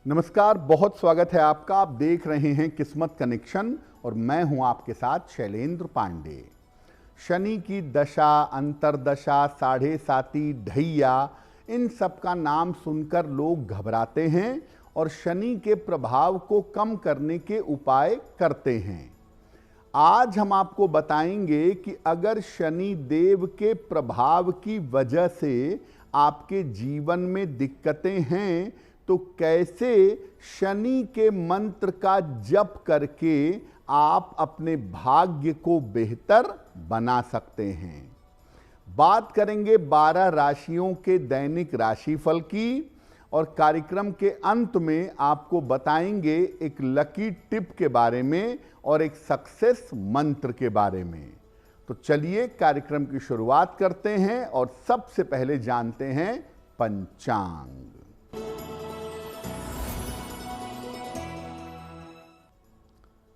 नमस्कार, बहुत स्वागत है आपका। आप देख रहे हैं किस्मत कनेक्शन और मैं हूं आपके साथ शैलेंद्र पांडे। शनि की दशा, अंतरदशा, साढ़े साती, ढैया, इन सब का नाम सुनकर लोग घबराते हैं और शनि के प्रभाव को कम करने के उपाय करते हैं। आज हम आपको बताएंगे कि अगर शनि देव के प्रभाव की वजह से आपके जीवन में दिक्कतें हैं तो कैसे शनि के मंत्र का जप करके आप अपने भाग्य को बेहतर बना सकते हैं। बात करेंगे 12 राशियों के दैनिक राशिफल की और कार्यक्रम के अंत में आपको बताएंगे एक लकी टिप के बारे में और एक सक्सेस मंत्र के बारे में। तो चलिए कार्यक्रम की शुरुआत करते हैं और सबसे पहले जानते हैं पंचांग।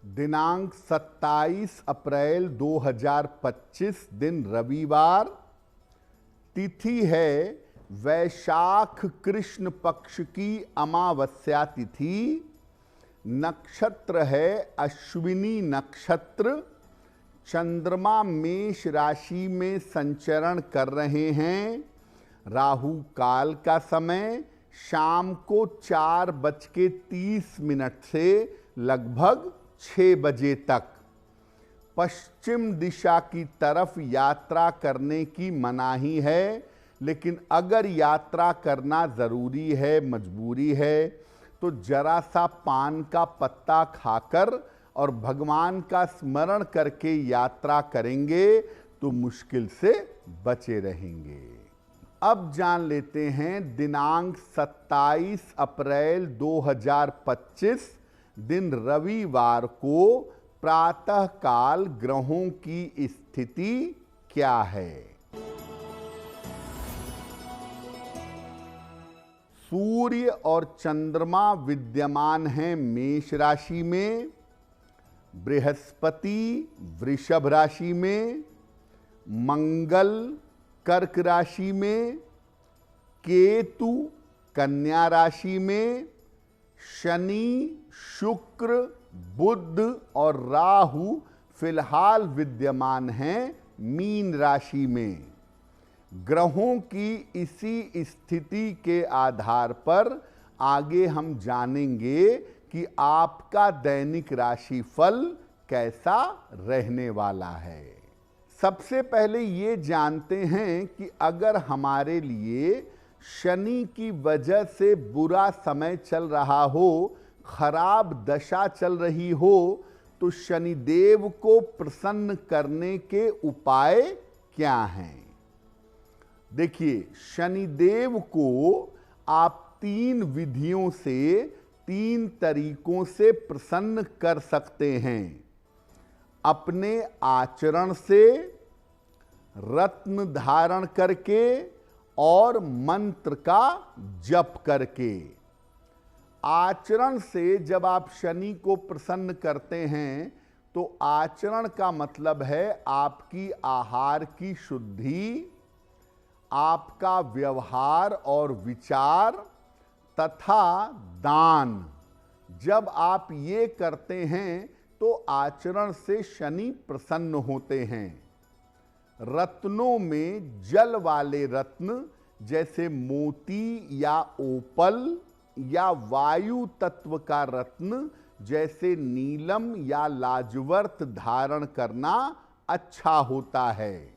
दिनांक 27 अप्रैल 2025 दिन रविवार। तिथि है वैशाख कृष्ण पक्ष की अमावस्या तिथि। नक्षत्र है अश्विनी नक्षत्र। चंद्रमा मेष राशि में संचरण कर रहे हैं। राहु काल का समय शाम को 4:30 से लगभग 6 बजे तक। पश्चिम दिशा की तरफ यात्रा करने की मनाही है, लेकिन अगर यात्रा करना ज़रूरी है, मजबूरी है, तो जरा सा पान का पत्ता खाकर और भगवान का स्मरण करके यात्रा करेंगे तो मुश्किल से बचे रहेंगे। अब जान लेते हैं दिनांक 27 अप्रैल 2025 दिन रविवार को प्रातः काल ग्रहों की स्थिति क्या है। सूर्य और चंद्रमा विद्यमान हैं मेष राशि में, बृहस्पति वृषभ राशि में, मंगल कर्क राशि में, केतु कन्या राशि में, शनि, शुक्र, बुध और राहु फिलहाल विद्यमान हैं मीन राशि में। ग्रहों की इसी स्थिति के आधार पर आगे हम जानेंगे कि आपका दैनिक राशिफल कैसा रहने वाला है। सबसे पहले ये जानते हैं कि अगर हमारे लिए शनि की वजह से बुरा समय चल रहा हो, खराब दशा चल रही हो, तो शनिदेव को प्रसन्न करने के उपाय क्या हैं। देखिए, शनिदेव को आप 3 विधियों से, 3 तरीकों से प्रसन्न कर सकते हैं। अपने आचरण से, रत्न धारण करके और मंत्र का जप करके। आचरण से जब आप शनि को प्रसन्न करते हैं तो आचरण का मतलब है आपकी आहार की शुद्धि, आपका व्यवहार और विचार तथा दान। जब आप ये करते हैं तो आचरण से शनि प्रसन्न होते हैं। रत्नों में जल वाले रत्न जैसे मोती या ओपल या वायु तत्व का रत्न जैसे नीलम या लाजवर्त धारण करना अच्छा होता है।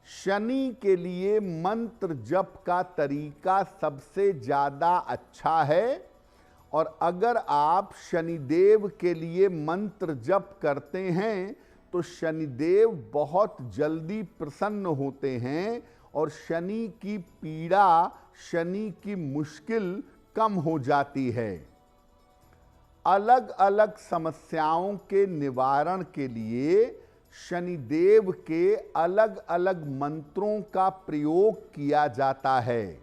शनि के लिए मंत्र जप का तरीका सबसे ज्यादा अच्छा है और अगर आप शनिदेव के लिए मंत्र जप करते हैं तो शनिदेव बहुत जल्दी प्रसन्न होते हैं और शनि की पीड़ा, शनि की मुश्किल कम हो जाती है। अलग अलग समस्याओं के निवारण के लिए शनिदेव के अलग अलग मंत्रों का प्रयोग किया जाता है।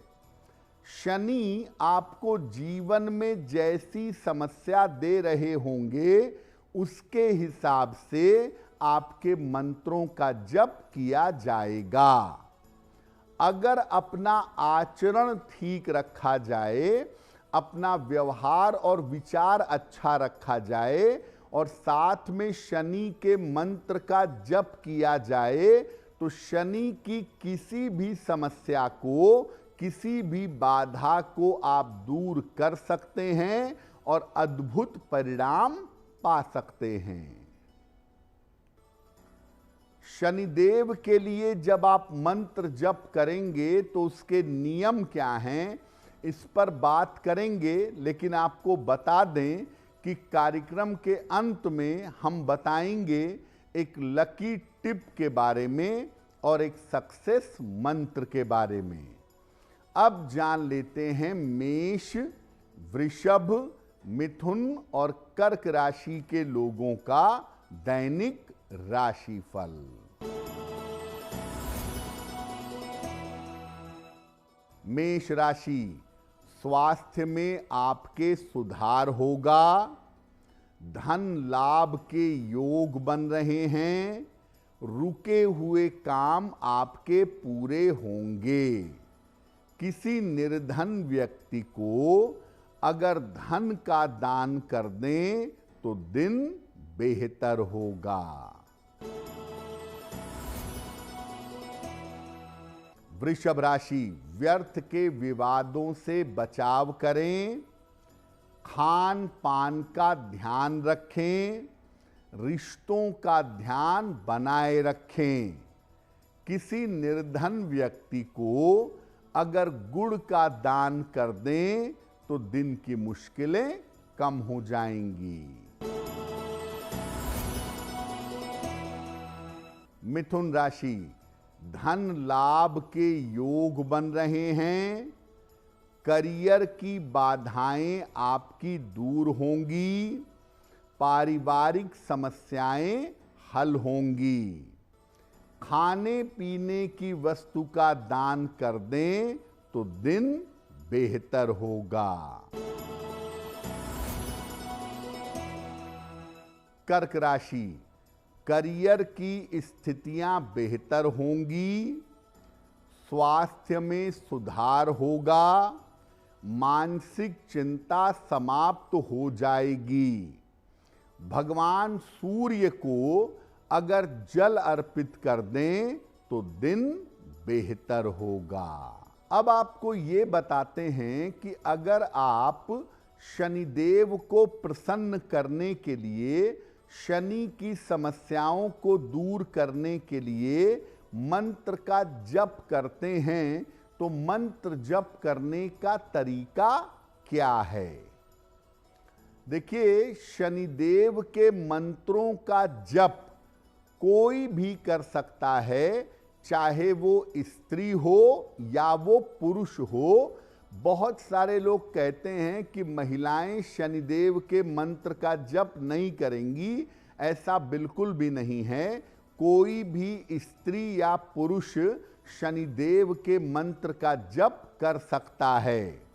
शनि आपको जीवन में जैसी समस्या दे रहे होंगे उसके हिसाब से आपके मंत्रों का जप किया जाएगा। अगर अपना आचरण ठीक रखा जाए, अपना व्यवहार और विचार अच्छा रखा जाए और साथ में शनि के मंत्र का जप किया जाए तो शनि की किसी भी समस्या को, किसी भी बाधा को आप दूर कर सकते हैं और अद्भुत परिणाम पा सकते हैं। शनिदेव के लिए जब आप मंत्र जप करेंगे तो उसके नियम क्या हैं, इस पर बात करेंगे, लेकिन आपको बता दें कि कार्यक्रम के अंत में हम बताएंगे एक लकी टिप के बारे में और एक सक्सेस मंत्र के बारे में। अब जान लेते हैं मेष, वृषभ, मिथुन और कर्क राशि के लोगों का दैनिक राशिफल। मेष राशि, स्वास्थ्य में आपके सुधार होगा, धन लाभ के योग बन रहे हैं, रुके हुए काम आपके पूरे होंगे। किसी निर्धन व्यक्ति को अगर धन का दान कर दें तो दिन बेहतर होगा। वृषभ राशि, व्यर्थ के विवादों से बचाव करें, खान पान का ध्यान रखें, रिश्तों का ध्यान बनाए रखें। किसी निर्धन व्यक्ति को अगर गुड़ का दान कर दें तो दिन की मुश्किलें कम हो जाएंगी। मिथुन राशि, धन लाभ के योग बन रहे हैं, करियर की बाधाएं आपकी दूर होंगी, पारिवारिक समस्याएं हल होंगी। खाने पीने की वस्तु का दान कर दें तो दिन बेहतर होगा। कर्क राशि, करियर की स्थितियां बेहतर होंगी, स्वास्थ्य में सुधार होगा, मानसिक चिंता समाप्त हो जाएगी। भगवान सूर्य को अगर जल अर्पित कर दें तो दिन बेहतर होगा। अब आपको ये बताते हैं कि अगर आप शनिदेव को प्रसन्न करने के लिए, शनि की समस्याओं को दूर करने के लिए मंत्र का जप करते हैं तो मंत्र जप करने का तरीका क्या है? देखिए, शनिदेव के मंत्रों का जप कोई भी कर सकता है, चाहे वो स्त्री हो या वो पुरुष हो। बहुत सारे लोग कहते हैं कि महिलाएं शनिदेव के मंत्र का जप नहीं करेंगी, ऐसा बिल्कुल भी नहीं है। कोई भी स्त्री या पुरुष शनिदेव के मंत्र का जप कर सकता है।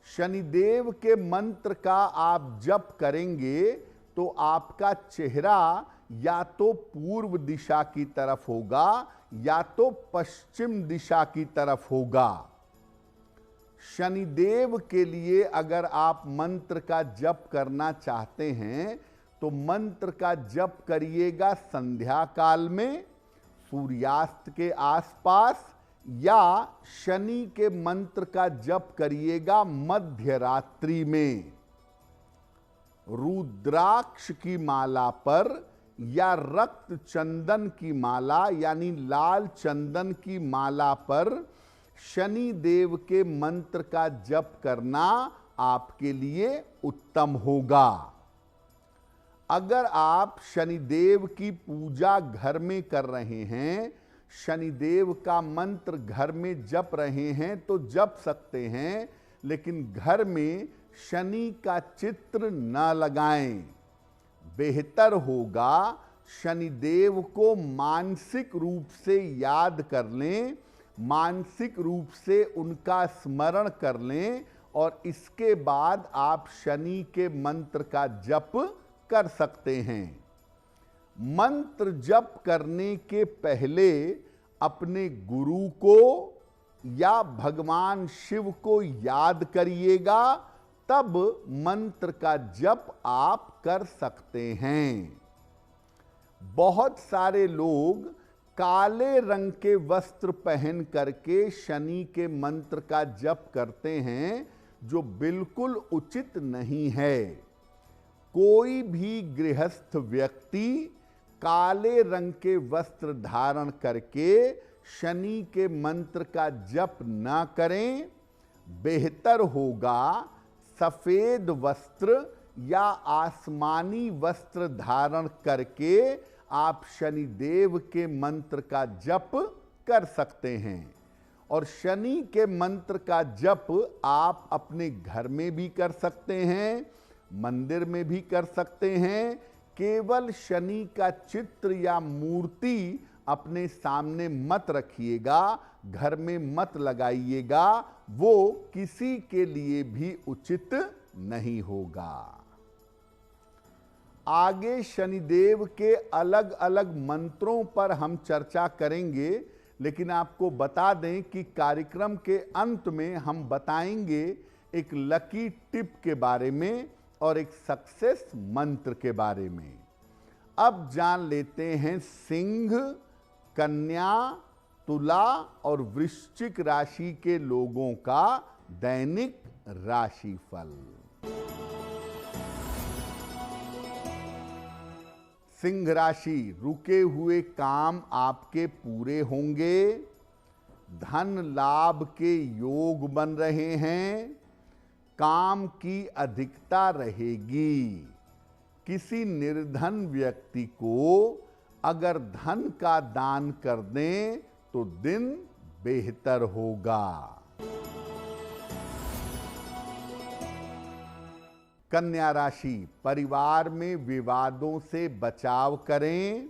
शनिदेव के मंत्र का आप जप करेंगे तो आपका चेहरा या तो पूर्व दिशा की तरफ होगा या तो पश्चिम दिशा की तरफ होगा। शनिदेव के लिए अगर आप मंत्र का जप करना चाहते हैं तो मंत्र का जप करिएगा संध्या काल में, सूर्यास्त के आसपास, या शनि के मंत्र का जप करिएगा मध्य रात्रि में। रुद्राक्ष की माला पर या रक्त चंदन की माला यानी लाल चंदन की माला पर शनि देव के मंत्र का जप करना आपके लिए उत्तम होगा। अगर आप शनिदेव की पूजा घर में कर रहे हैं, शनिदेव का मंत्र घर में जप रहे हैं तो जप सकते हैं, लेकिन घर में शनि का चित्र न लगाएं। बेहतर होगा शनिदेव को मानसिक रूप से याद कर लें, मानसिक रूप से उनका स्मरण कर लें और इसके बाद आप शनि के मंत्र का जप कर सकते हैं। मंत्र जप करने के पहले अपने गुरु को या भगवान शिव को याद करिएगा, तब मंत्र का जप आप कर सकते हैं। बहुत सारे लोग काले रंग के वस्त्र पहन करके शनि के मंत्र का जप करते हैं, जो बिल्कुल उचित नहीं है। कोई भी गृहस्थ व्यक्ति काले रंग के वस्त्र धारण करके शनि के मंत्र का जप न करें। बेहतर होगा सफेद वस्त्र या आसमानी वस्त्र धारण करके आप शनिदेव के मंत्र का जप कर सकते हैं। और शनि के मंत्र का जप आप अपने घर में भी कर सकते हैं, मंदिर में भी कर सकते हैं। केवल शनि का चित्र या मूर्ति अपने सामने मत रखिएगा, घर में मत लगाइएगा, वो किसी के लिए भी उचित नहीं होगा। आगे शनिदेव के अलग अलग मंत्रों पर हम चर्चा करेंगे, लेकिन आपको बता दें कि कार्यक्रम के अंत में हम बताएंगे एक लकी टिप के बारे में और एक सक्सेस मंत्र के बारे में। अब जान लेते हैं सिंह, कन्या, तुला और वृश्चिक राशि के लोगों का दैनिक राशिफल। सिंह राशि, रुके हुए काम आपके पूरे होंगे। धन लाभ के योग बन रहे हैं। काम की अधिकता रहेगी। किसी निर्धन व्यक्ति को अगर धन का दान कर दें तो दिन बेहतर होगा। कन्या राशि, परिवार में विवादों से बचाव करें।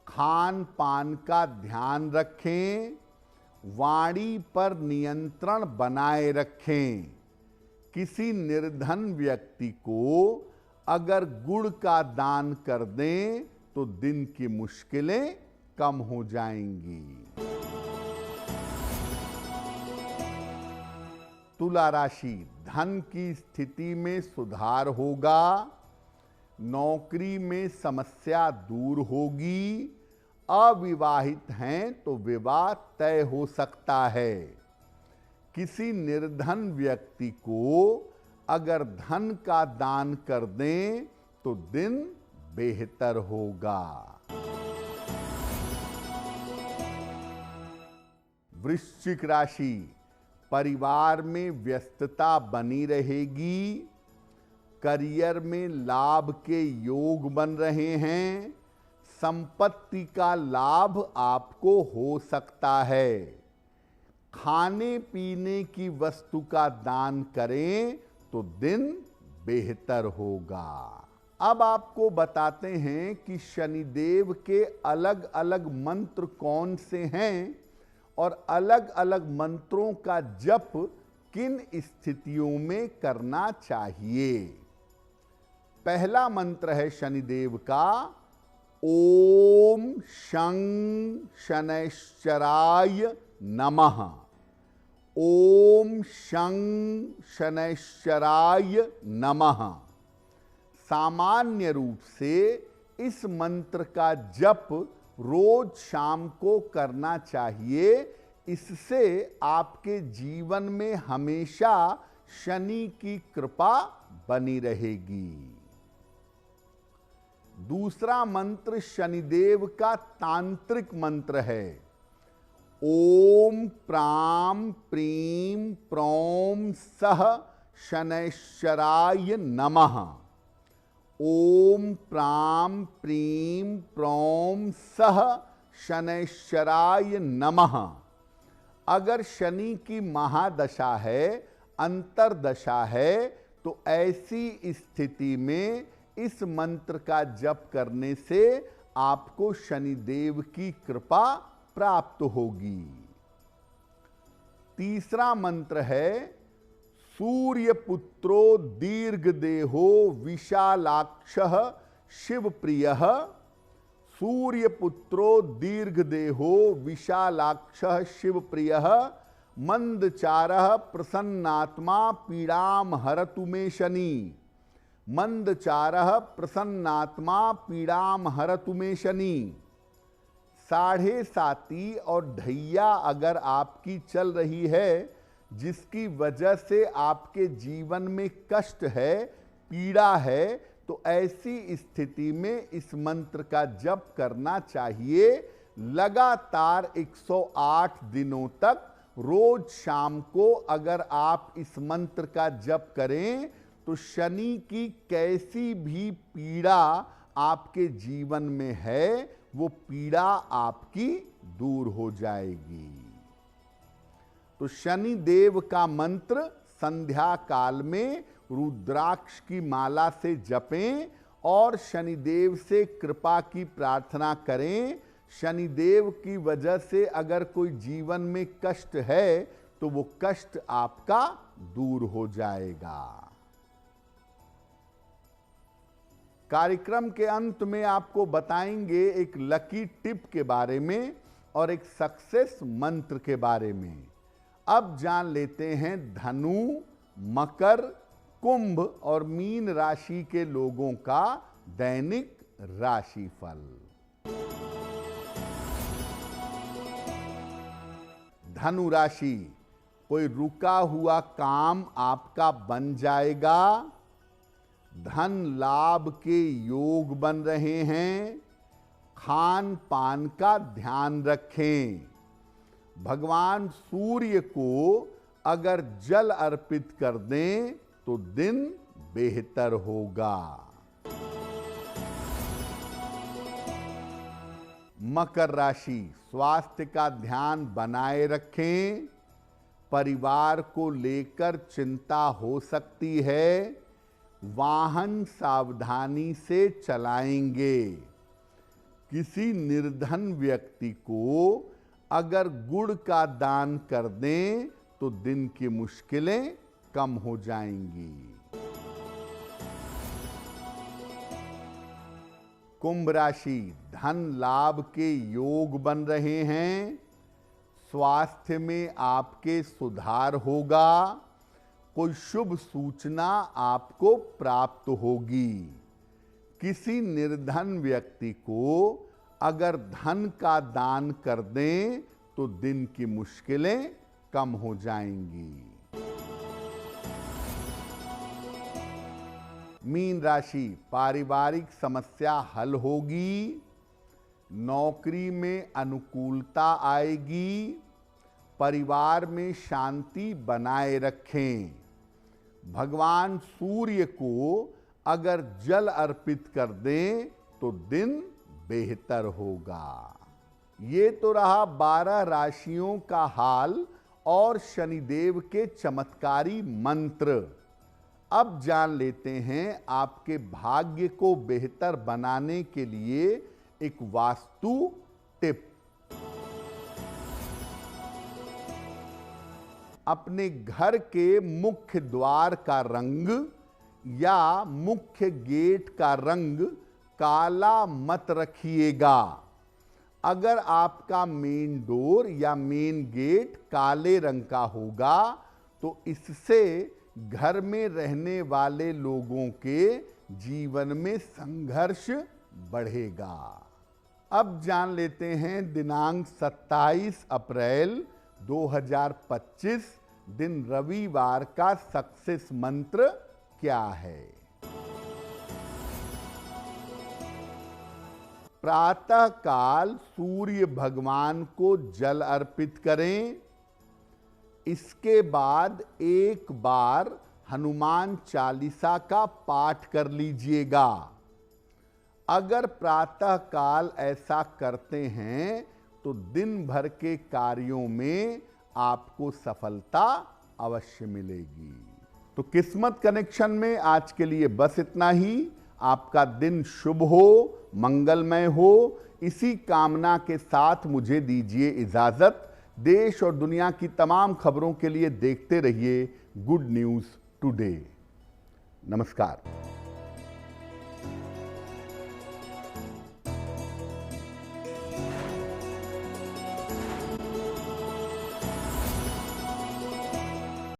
खान पान का ध्यान रखें। वाणी पर नियंत्रण बनाए रखें। किसी निर्धन व्यक्ति को अगर गुड़ का दान कर दें तो दिन की मुश्किलें कम हो जाएंगी। तुला राशि, धन की स्थिति में सुधार होगा। नौकरी में समस्या दूर होगी। अविवाहित हैं तो विवाह तय हो सकता है। किसी निर्धन व्यक्ति को अगर धन का दान कर दें तो दिन बेहतर होगा। वृश्चिक राशि, परिवार में व्यस्तता बनी रहेगी। करियर में लाभ के योग बन रहे हैं। संपत्ति का लाभ आपको हो सकता है। खाने पीने की वस्तु का दान करें तो दिन बेहतर होगा। अब आपको बताते हैं कि शनिदेव के अलग अलग मंत्र कौन से हैं और अलग अलग मंत्रों का जप किन स्थितियों में करना चाहिए। पहला मंत्र है शनिदेव का, ओम शं शनैश्चराय नमः। ओम शं शनैश्चराय नमः। सामान्य रूप से इस मंत्र का जप रोज शाम को करना चाहिए। इससे आपके जीवन में हमेशा शनि की कृपा बनी रहेगी। दूसरा मंत्र शनिदेव का तांत्रिक मंत्र है। ओम प्राम प्रीम प्रौम सह शनैश्चराय नमः। ओम प्राम प्रीम प्रौम सह शनैश्चराय नमः। अगर शनि की महादशा है, अंतरदशा है, तो ऐसी स्थिति में इस मंत्र का जप करने से आपको शनिदेव की कृपा प्राप्त होगी। तीसरा मंत्र है सूर्यपुत्रो दीर्घदेहो विशालाक्षः शिवप्रियः। सूर्यपुत्रो दीर्घदेहो विशालाक्षः शिवप्रियः। मंदचारः प्रसन्नात्मा पीड़ाम हरतु मे शनि। मंदचारः प्रसन्नात्मा पीड़ाम हरतु मे शनि। साढ़े साती और ढैया अगर आपकी चल रही है, जिसकी वजह से आपके जीवन में कष्ट है, पीड़ा है, तो ऐसी स्थिति में इस मंत्र का जप करना चाहिए लगातार 108 दिनों तक। रोज शाम को अगर आप इस मंत्र का जप करें तो शनि की कैसी भी पीड़ा आपके जीवन में है, वो पीड़ा आपकी दूर हो जाएगी। तो शनि देव का मंत्र संध्या काल में रुद्राक्ष की माला से जपें और शनिदेव से कृपा की प्रार्थना करें। शनिदेव की वजह से अगर कोई जीवन में कष्ट है तो वो कष्ट आपका दूर हो जाएगा। कार्यक्रम के अंत में आपको बताएंगे एक लकी टिप के बारे में और एक सक्सेस मंत्र के बारे में। अब जान लेते हैं धनु, मकर, कुंभ और मीन राशि के लोगों का दैनिक राशिफल। धनु राशि, कोई रुका हुआ काम आपका बन जाएगा। धन लाभ के योग बन रहे हैं। खान पान का ध्यान रखें। भगवान सूर्य को अगर जल अर्पित कर दें तो दिन बेहतर होगा। मकर राशि, स्वास्थ्य का ध्यान बनाए रखें। परिवार को लेकर चिंता हो सकती है। वाहन सावधानी से चलाएंगे। किसी निर्धन व्यक्ति को अगर गुड़ का दान कर दें तो दिन की मुश्किलें कम हो जाएंगी। कुंभ राशि, धन लाभ के योग बन रहे हैं। स्वास्थ्य में आपके सुधार होगा। कोई शुभ सूचना आपको प्राप्त होगी। किसी निर्धन व्यक्ति को अगर धन का दान कर दें तो दिन की मुश्किलें कम हो जाएंगी। मीन राशि, पारिवारिक समस्या हल होगी। नौकरी में अनुकूलता आएगी। परिवार में शांति बनाए रखें। भगवान सूर्य को अगर जल अर्पित कर दें तो दिन बेहतर होगा। ये तो रहा 12 राशियों का हाल और शनिदेव के चमत्कारी मंत्र। अब जान लेते हैं आपके भाग्य को बेहतर बनाने के लिए एक वास्तु टिप। अपने घर के मुख्य द्वार का रंग या मुख्य गेट का रंग काला मत रखिएगा। अगर आपका मेन डोर या मेन गेट काले रंग का होगा तो इससे घर में रहने वाले लोगों के जीवन में संघर्ष बढ़ेगा। अब जान लेते हैं दिनांक 27 अप्रैल 2025 दिन रविवार का सक्सेस मंत्र क्या है। प्रातः काल सूर्य भगवान को जल अर्पित करें। इसके बाद एक बार हनुमान चालीसा का पाठ कर लीजिएगा। अगर प्रातः काल ऐसा करते हैं तो दिन भर के कार्यों में आपको सफलता अवश्य मिलेगी। तो किस्मत कनेक्शन में आज के लिए बस इतना ही। आपका दिन शुभ हो, मंगलमय हो, इसी कामना के साथ मुझे दीजिए इजाजत। देश और दुनिया की तमाम खबरों के लिए देखते रहिए गुड न्यूज़ टुडे। नमस्कार।